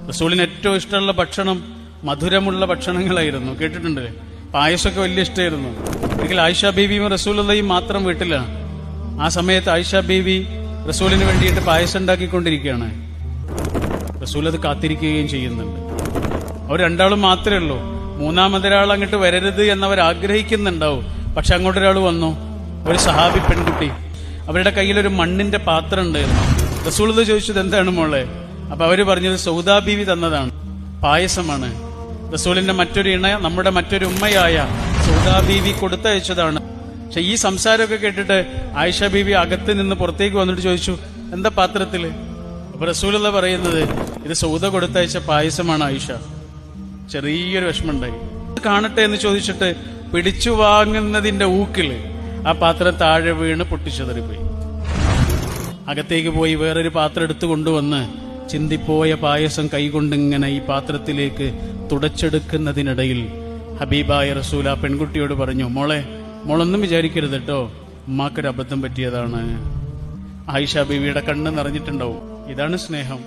റസൂലിന് ഏറ്റവും ഇഷ്ടമുള്ള ഭക്ഷണം മധുരമുള്ള ഭക്ഷണങ്ങളായിരുന്നു. കേട്ടിട്ടുണ്ട്, പായസമൊക്കെ വലിയ ഇഷ്ടമായിരുന്നു. ഒരിക്കൽ ആയിഷ ബീവിയും റസൂലുള്ളാഹിയും മാത്രം വീട്ടിലാണ്. ആ സമയത്ത് ആയിഷ ബീവി റസൂലിന് വേണ്ടിയിട്ട് പായസം ഉണ്ടാക്കിക്കൊണ്ടിരിക്കുകയാണ്. റസൂൽ അത് കാത്തിരിക്കുകയും ചെയ്യുന്നുണ്ട്. അവർ രണ്ടാളും മാത്രമേ ഉള്ളൂ. മൂന്നാമതൊരാൾ അങ്ങോട്ട് വരരുത് എന്നവർ ആഗ്രഹിക്കുന്നുണ്ടാവും. പക്ഷെ അങ്ങോട്ടൊരാൾ വന്നു, ഒരു സഹാബി പെൺകുട്ടി. അവരുടെ കയ്യിലൊരു മണ്ണിന്റെ പാത്രം ഉണ്ടായിരുന്നു. റസൂൽ ചോദിച്ചത് എന്താണ് മോളെ? അപ്പൊ അവര് പറഞ്ഞത് സൗദാ ബീവി തന്നതാണ്, പായസമാണ്. റസൂലിന്റെ മറ്റൊരു ഇണ, നമ്മുടെ മറ്റൊരു ഉമ്മയായ സൗദാ ബീവി കൊടുത്തയച്ചതാണ്. പക്ഷെ ഈ സംസാരമൊക്കെ കേട്ടിട്ട് ആയിഷ ബീവി അകത്ത് നിന്ന് പുറത്തേക്ക് വന്നിട്ട് ചോദിച്ചു, എന്താ പാത്രത്തില്? അപ്പൊ റസൂലുള്ള പറയുന്നത്, ഇത് സൗദ കൊടുത്തയച്ച പായസമാണ് ആയിഷ. ചെറിയൊരു വിഷമമുണ്ടായി. കാണട്ടെ എന്ന് ചോദിച്ചിട്ട് പിടിച്ചു വാങ്ങുന്നതിന്റെ ഊക്കില് ആ പാത്രം താഴെ വീണ് പൊട്ടിച്ചെതറിപ്പോയി. അകത്തേക്ക് പോയി വേറൊരു പാത്രം എടുത്തു കൊണ്ടുവന്ന് ചിന്തിപ്പോയ പായസം കൈകൊണ്ടിങ്ങനെ ഈ പാത്രത്തിലേക്ക് തുടച്ചെടുക്കുന്നതിനിടയിൽ ഹബീബായ റസൂൽ ആ പെൺകുട്ടിയോട് പറഞ്ഞു, മോളൊന്നും വിചാരിക്കരുത് കേട്ടോ, ഉമ്മാക്കൊരു അബദ്ധം പറ്റിയതാണ്. ആയിഷ ബീവിയുടെ കണ്ണ് നിറഞ്ഞിട്ടുണ്ടാവും. ഇതാണ് സ്നേഹം.